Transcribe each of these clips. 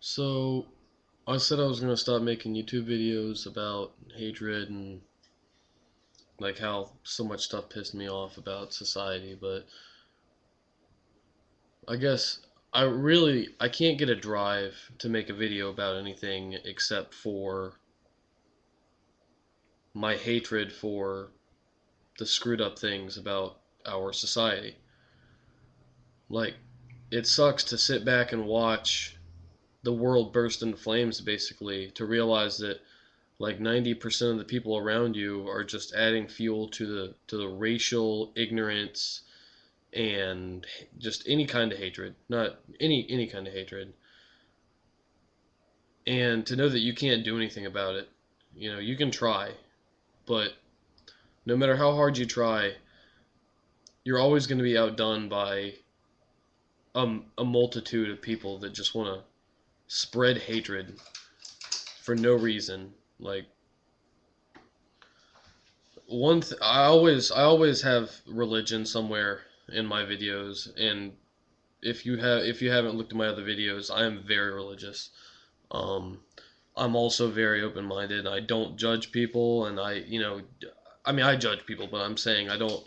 So, I said I was going to stop making YouTube videos about hatred and like how so much stuff pissed me off about society, but I guess I can't get a drive to make a video about anything except for my hatred for the screwed up things about our society. Like, it sucks to sit back and watch the world burst into flames, basically, to realize that like 90% of the people around you are just adding fuel to the racial ignorance and just any kind of hatred, not any kind of hatred. And to know that you can't do anything about it. You can try, but no matter how hard you try, you're always going to be outdone by a multitude of people that just want to spread hatred for no reason. Like, I always have religion somewhere in my videos, and if you haven't looked at my other videos, I am very religious. Um, I'm also very open minded. I don't judge people, and I mean, I judge people, but I'm saying I don't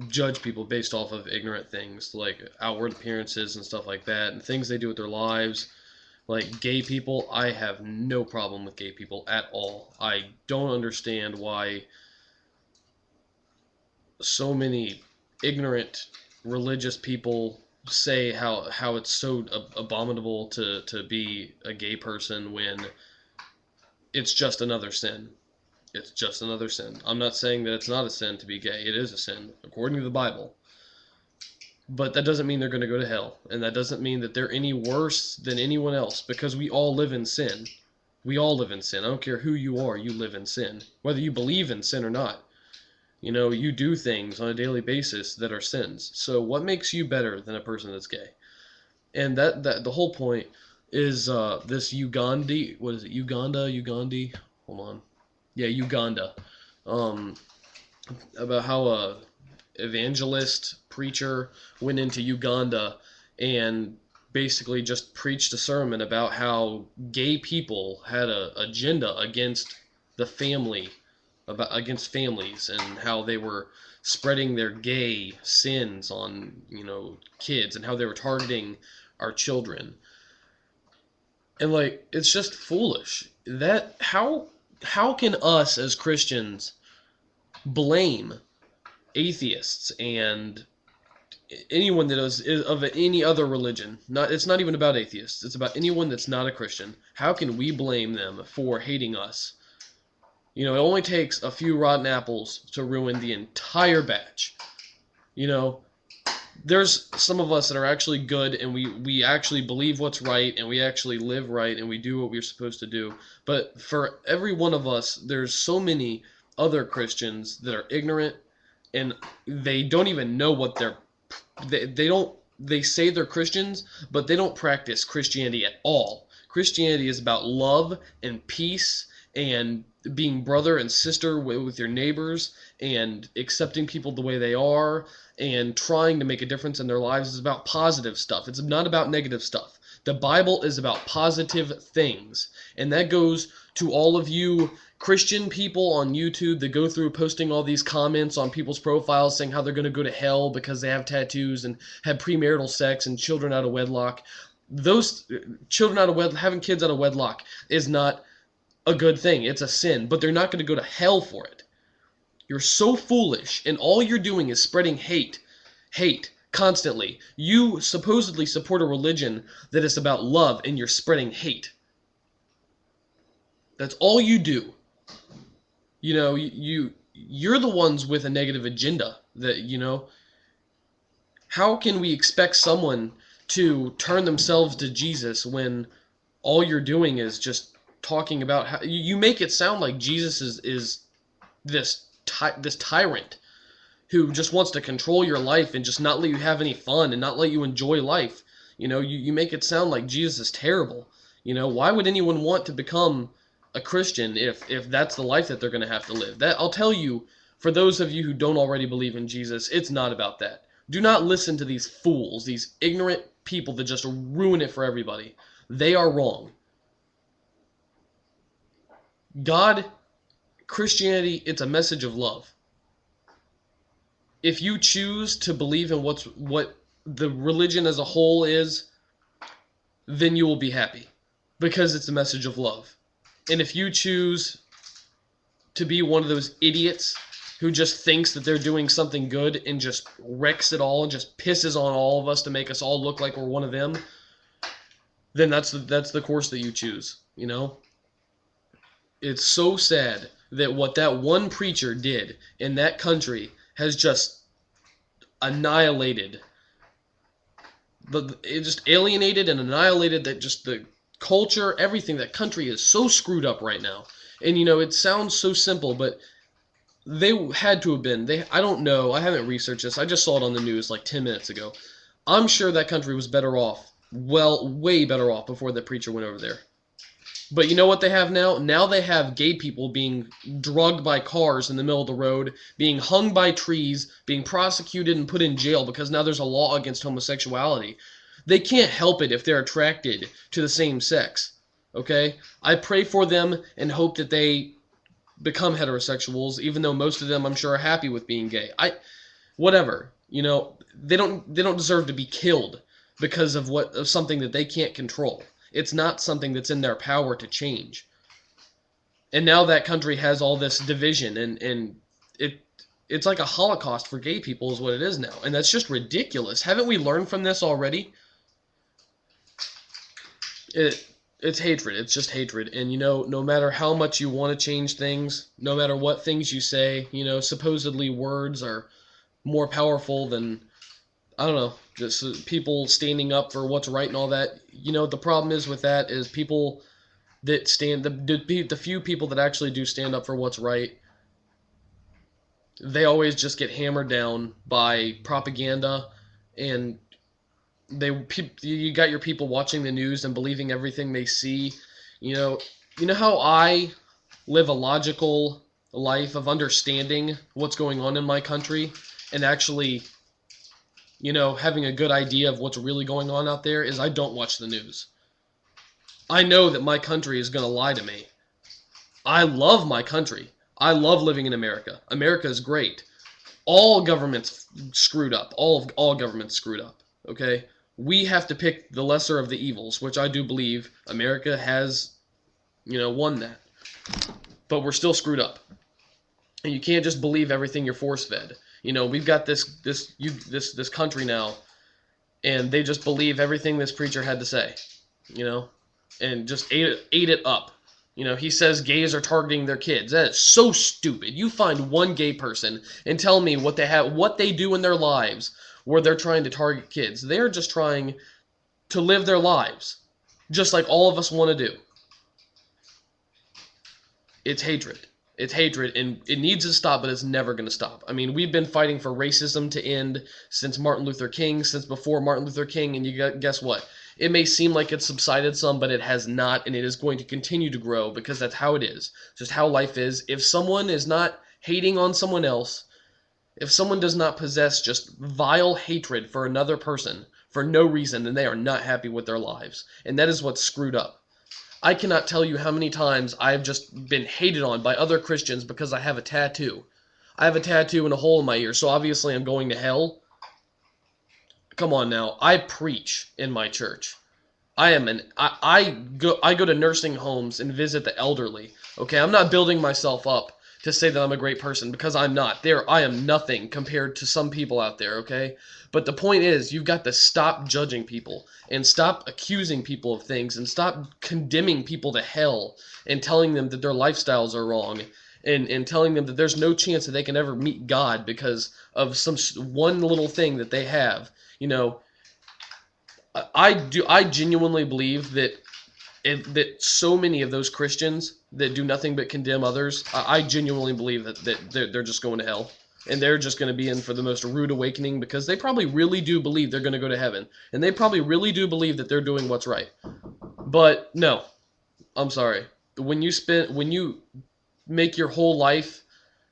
judge people based off of ignorant things like outward appearances and stuff like that, and things they do with their lives. Like gay people, I have no problem with gay people at all. I don't understand why so many ignorant religious people say how it's so abominable to be a gay person when it's just another sin. It's just another sin. I'm not saying that it's not a sin to be gay. It is a sin according to the Bible. But that doesn't mean they're going to go to hell, and that doesn't mean that they're any worse than anyone else, because we all live in sin. We all live in sin. I don't care who you are, you live in sin. Whether you believe in sin or not. You do things on a daily basis that are sins. So what makes you better than a person that's gay? And that the whole point is this Ugandi, what is it? Ugandi? Hold on. Yeah, Uganda. Um, about how a evangelist preacher went into Uganda and basically just preached a sermon about how gay people had a agenda against the family, about against families, and how they were spreading their gay sins on kids, and how they were targeting our children. And like, it's just foolish. That how can us as Christians blame atheists and anyone that is of any other religion? It's not even about atheists. It's about anyone that's not a Christian. How can we blame them for hating us? It only takes a few rotten apples to ruin the entire batch. You know, there's some of us that are actually good, and we actually believe what's right, and we actually live right, and we do what we're supposed to do. But for every one of us, there's so many other Christians that are ignorant, and they don't even know what they don't they say they're Christians, but they don't practice Christianity at all. Christianity is about love and peace and being brother and sister with your neighbors and accepting people the way they are and trying to make a difference in their lives. Is about positive stuff. It's not about negative stuff. The Bible is about positive things. And that goes to all of you Christian people on YouTube that go through posting all these comments on people's profiles saying how they're going to go to hell because they have tattoos and have premarital sex and children out of wedlock. Those having kids out of wedlock is not a good thing. It's a sin, but they're not going to go to hell for it. You're so foolish, and all you're doing is spreading hate constantly. You supposedly support a religion that is about love, and you're spreading hate. That's all you do. You're the ones with a negative agenda. How can we expect someone to turn themselves to Jesus when all you're doing is just talking about how you make it sound like Jesus is this tyrant who just wants to control your life and just not let you have any fun and not let you enjoy life. You make it sound like Jesus is terrible. Why would anyone want to become a Christian if that's the life that they're going to have to live? That I'll tell you, for those of you who don't already believe in Jesus, it's not about that. Do not listen to these fools, these ignorant people that just ruin it for everybody. They are wrong. God, Christianity, it's a message of love. If you choose to believe in what the religion as a whole is, then you will be happy because it's a message of love. And if you choose to be one of those idiots who just thinks that they're doing something good and just wrecks it all and just pisses on all of us to make us all look like we're one of them, then that's the course that you choose, you know? It's so sad that what that one preacher did in that country has just annihilated it just alienated and annihilated that just the culture, everything. That country is so screwed up right now. And you know, it sounds so simple, but they had to have been. I don't know. I haven't researched this. I just saw it on the news like 10 minutes ago. I'm sure that country was better off, well, way better off before the preacher went over there. But you know what they have now? Now they have gay people being drugged by cars in the middle of the road, being hung by trees, being prosecuted and put in jail because now there's a law against homosexuality. They can't help it if they're attracted to the same sex. Okay? I pray for them and hope that they become heterosexuals, even though most of them, I'm sure, are happy with being gay. Whatever. You know, they don't deserve to be killed because of something that they can't control. It's not something that's in their power to change. And now that country has all this division, and it's like a Holocaust for gay people is what it is now. And that's just ridiculous. Haven't we learned from this already? It's hatred. It's just hatred. And, you know, no matter how much you want to change things, no matter what things you say, you know, supposedly words are more powerful than, I don't know, just people standing up for what's right and all that. You know, the problem is with that is people that the few people that actually do stand up for what's right, they always just get hammered down by propaganda, and you got your people watching the news and believing everything they see. You know how I live a logical life of understanding what's going on in my country and actually, you know, having a good idea of what's really going on out there is I don't watch the news. I know that my country is going to lie to me. I love my country. I love living in America. America is great. All governments screwed up. All governments screwed up. Okay? We have to pick the lesser of the evils, which I do believe America has, you know, won that. But we're still screwed up. And you can't just believe everything you're force-fed. You know, we've got this country now, and they just believe everything this preacher had to say, you know, and just ate it up. You know, he says gays are targeting their kids. That is so stupid. You find one gay person and tell me what they do in their lives where they're trying to target kids. They're just trying to live their lives, just like all of us want to do. It's hatred. It's hatred, and it needs to stop, but it's never going to stop. I mean, we've been fighting for racism to end since Martin Luther King, since before Martin Luther King, and guess what? It may seem like it's subsided some, but it has not, and it is going to continue to grow because that's how it is. Just how life is. If someone is not hating on someone else, if someone does not possess just vile hatred for another person for no reason, then they are not happy with their lives. And that is what's screwed up. I cannot tell you how many times I've just been hated on by other Christians because I have a tattoo. I have a tattoo and a hole in my ear, so obviously I'm going to hell. Come on now. I preach in my church. I go to nursing homes and visit the elderly. Okay, I'm not building myself up to say that I'm a great person because I'm not. I am nothing compared to some people out there, okay? But the point is, you've got to stop judging people and stop accusing people of things and stop condemning people to hell and telling them that their lifestyles are wrong and telling them that there's no chance that they can ever meet God because of some one little thing that they have. You know, I genuinely believe that so many of those Christians that do nothing but condemn others, I genuinely believe that they're just going to hell. And they're just going to be in for the most rude awakening because they probably really do believe they're going to go to heaven. And they probably really do believe that they're doing what's right. But no, I'm sorry. When you make your whole life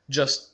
just